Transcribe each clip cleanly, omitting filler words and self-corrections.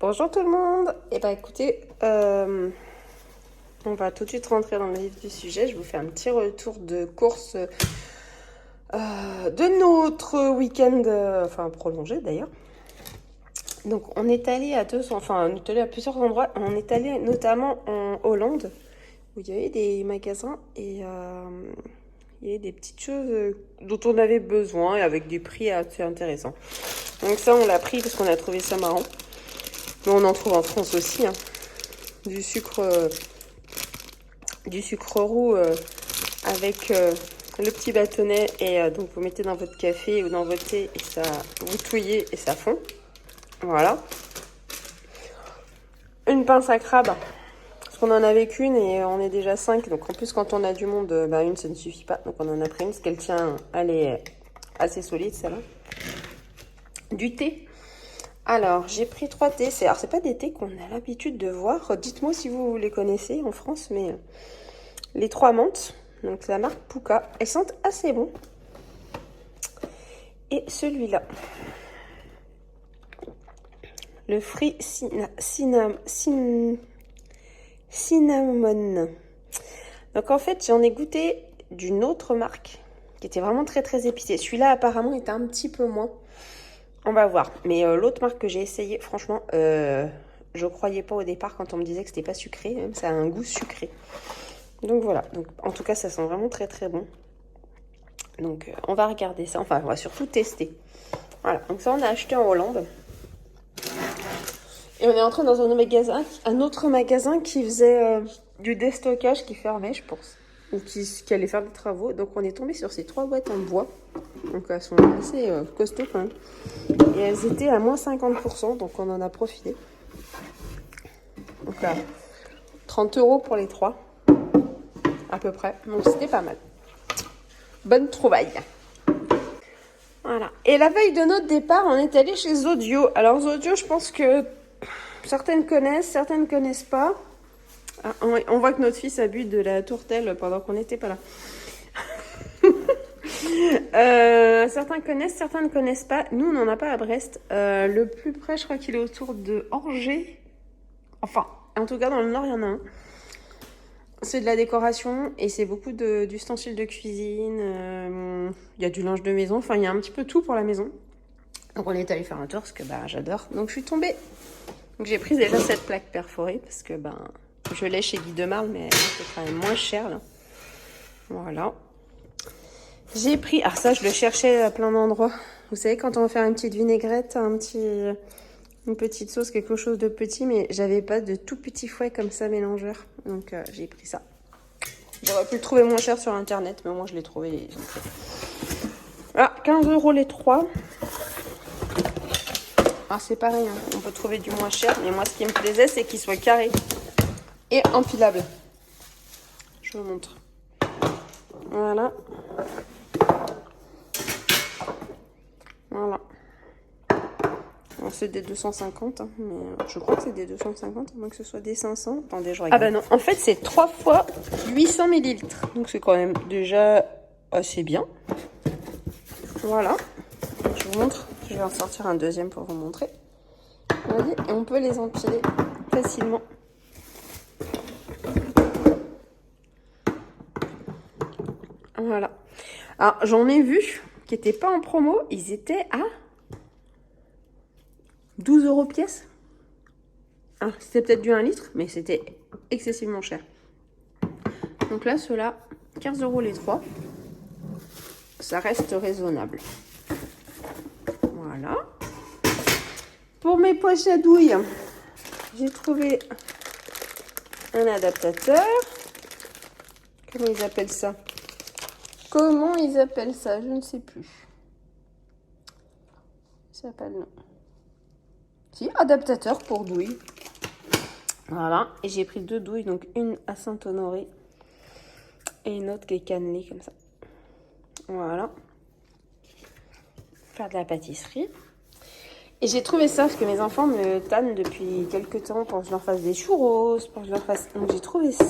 Bonjour tout le monde. Et bah écoutez, on va tout de suite rentrer dans le vif du sujet. Je vous fais un petit retour de course de notre week-end, enfin prolongé d'ailleurs. Donc on est allé à on est allé à plusieurs endroits. On est allé notamment en Hollande où il y avait des magasins et il y avait des petites choses dont on avait besoin et avec des prix assez intéressants. Donc ça on l'a pris parce qu'on a trouvé ça marrant. Mais on en trouve en France aussi, hein. Du sucre roux avec le petit bâtonnet et donc vous mettez dans votre café ou dans votre thé et ça vous touillez et ça fond. Voilà. Une pince à crabe parce qu'on en avait qu'une et on est déjà 5. Donc en plus quand on a du monde, une ça ne suffit pas. Donc on en a pris une parce qu'elle tient, elle est assez solide celle-là. Du thé. Alors, j'ai pris 3 thés. Alors, c'est pas des thés qu'on a l'habitude de voir. Dites-moi si vous les connaissez en France, mais les 3 menthes. Donc, c'est la marque Pukka. Elles sentent assez bon. Et celui-là. Le Free Cinnamon. Donc, en fait, j'en ai goûté d'une autre marque qui était vraiment très, très épicée. Celui-là, apparemment, était un petit peu moins. On va voir. Mais l'autre marque que j'ai essayé, franchement, je croyais pas au départ quand on me disait que c'était pas sucré. Même ça a un goût sucré. Donc voilà. Donc, en tout cas, ça sent vraiment très très bon. Donc on va regarder ça. Enfin, on va surtout tester. Voilà. Donc ça, on a acheté en Hollande. Et on est entré dans un autre magasin qui faisait du déstockage qui fermait, je pense. Ou qui allait faire des travaux. Donc on est tombé sur ces 3 boîtes en bois. Donc elles sont assez costauds quand même. Et elles étaient à moins 50%, donc on en a profité. Donc là, 30 € pour les 3, à peu près. Donc c'était pas mal. Bonne trouvaille. Voilà. Et la veille de notre départ, on est allé chez Zodio. Alors Zodio, je pense que certaines connaissent pas. Ah, on voit que notre fils a bu de la tourtelle pendant qu'on n'était pas là. Certains connaissent, certains ne connaissent pas. Nous, on n'en a pas à Brest. Le plus près, je crois qu'il est autour de Angers. Enfin, en tout cas, dans le nord, il y en a un. C'est de la décoration et c'est beaucoup d'ustensiles de cuisine. Il y a du linge de maison. Enfin, il y a un petit peu tout pour la maison. Donc, on est allé faire un tour parce que j'adore. Donc, je suis tombée. Donc, j'ai pris déjà cette plaque perforée parce que je l'ai chez Guy de Marle, mais c'est quand même moins cher là. Voilà. J'ai pris... Ah ça, je le cherchais à plein d'endroits. Vous savez, quand on va faire une petite vinaigrette, une petite sauce, quelque chose de petit, mais j'avais pas de tout petit fouet comme ça mélangeur. Donc j'ai pris ça. J'aurais pu le trouver moins cher sur internet, mais au moins je l'ai trouvé. Ah, 15 € les 3. Alors c'est pareil, hein. On peut trouver du moins cher, mais moi ce qui me plaisait, c'est qu'il soit carré et empilable. Je vous montre. Voilà. Voilà. Alors, c'est des 250, hein, mais je crois que c'est des 250, à moins que ce soit des 500. Attendez, je regarde. Ah non, en fait, c'est 3 fois 800 ml. Donc, c'est quand même déjà assez bien. Voilà. Je vous montre. Je vais en sortir un deuxième pour vous montrer. Vous voyez, et on peut les empiler facilement. Voilà. Alors, j'en ai vu qui n'étaient pas en promo. Ils étaient à 12 € pièce. Ah, c'était peut-être du 1 litre, mais c'était excessivement cher. Donc là, ceux-là, 15 € les 3. Ça reste raisonnable. Voilà. Pour mes poches à douille, j'ai trouvé un adaptateur. Comment ils appellent ça? Je ne sais plus. Ça s'appelle non. Si, adaptateur pour douille. Voilà. Et j'ai pris 2 douilles, donc une à Saint-Honoré et une autre qui est cannelée comme ça. Voilà. Faire de la pâtisserie. Et j'ai trouvé ça parce que mes enfants me tannent depuis quelques temps pour que je leur fasse des churros, pour que je leur fasse... Donc j'ai trouvé ça.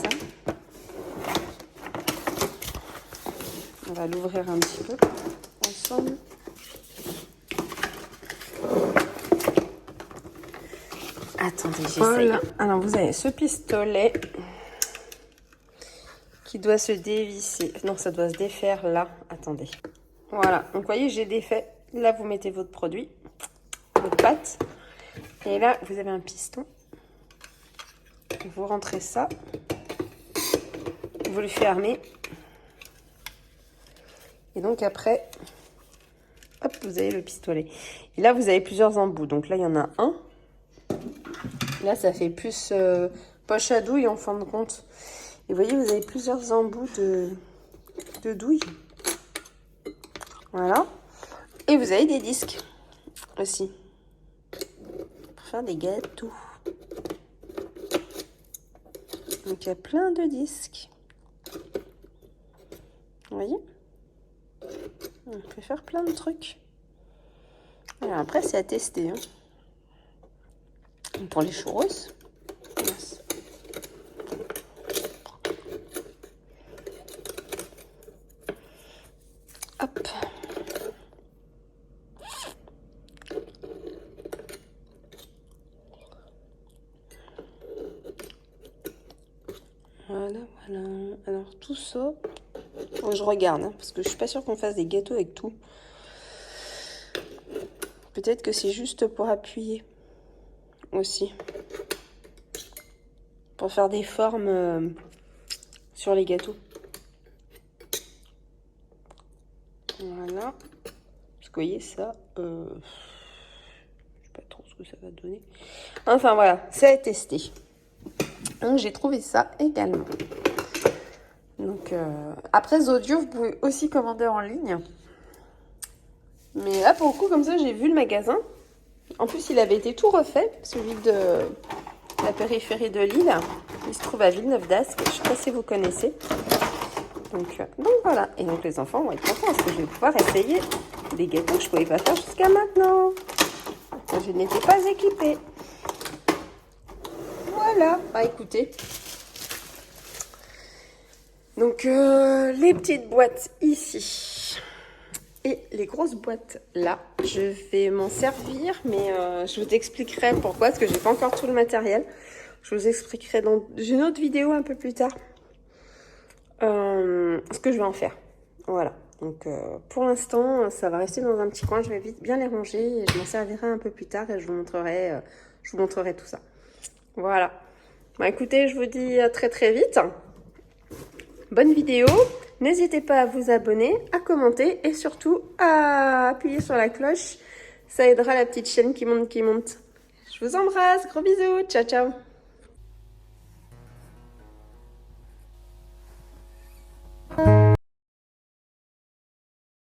On va l'ouvrir un petit peu ensemble. Attendez, j'essaye. Voilà. Alors, vous avez ce pistolet qui doit se dévisser. Non, ça doit se défaire là. Attendez. Voilà. Donc, vous voyez, j'ai défait. Là, vous mettez votre produit, votre pâte. Et là, vous avez un piston. Vous rentrez ça. Vous le fermez. Et donc, après, hop, vous avez le pistolet. Et là, vous avez plusieurs embouts. Donc là, il y en a un. Là, ça fait plus poche à douille en fin de compte. Et vous voyez, vous avez plusieurs embouts de douille. Voilà. Et vous avez des disques aussi. Pour faire des gâteaux. Donc, il y a plein de disques. Vous voyez? On peut faire plein de trucs. Alors après, c'est à tester. Hein. Pour les churros. Yes. Hop. Voilà, voilà. Alors tout ça, faut que je regarde, hein, parce que je suis pas sûre qu'on fasse des gâteaux avec tout. Peut-être que c'est juste pour appuyer aussi. Pour faire des formes sur les gâteaux. Voilà. Parce que vous voyez ça, je sais pas trop ce que ça va donner. Enfin voilà, c'est à tester. Donc j'ai trouvé ça également. Donc après Zodio, vous pouvez aussi commander en ligne. Mais là pour le coup, comme ça, j'ai vu le magasin. En plus, il avait été tout refait, celui de la périphérie de Lille. Il se trouve à Villeneuve-d'Ascq. Je ne sais pas si vous connaissez. Donc voilà. Et donc les enfants vont être contents parce que je vais pouvoir essayer des gâteaux que je ne pouvais pas faire jusqu'à maintenant. Quand je n'étais pas équipée. Voilà. Bah écoutez. Donc les petites boîtes ici. Et les grosses boîtes là, je vais m'en servir, mais je vous expliquerai pourquoi, parce que j'ai pas encore tout le matériel. Je vous expliquerai dans une autre vidéo un peu plus tard ce que je vais en faire. Voilà. Donc pour l'instant, ça va rester dans un petit coin. Je vais vite bien les ranger et je m'en servirai un peu plus tard et je vous montrerai tout ça. Voilà. Bah, écoutez, je vous dis à très très vite. Bonne vidéo. N'hésitez pas à vous abonner, à commenter et surtout à appuyer sur la cloche. Ça aidera la petite chaîne qui monte. Je vous embrasse. Gros bisous. Ciao, ciao.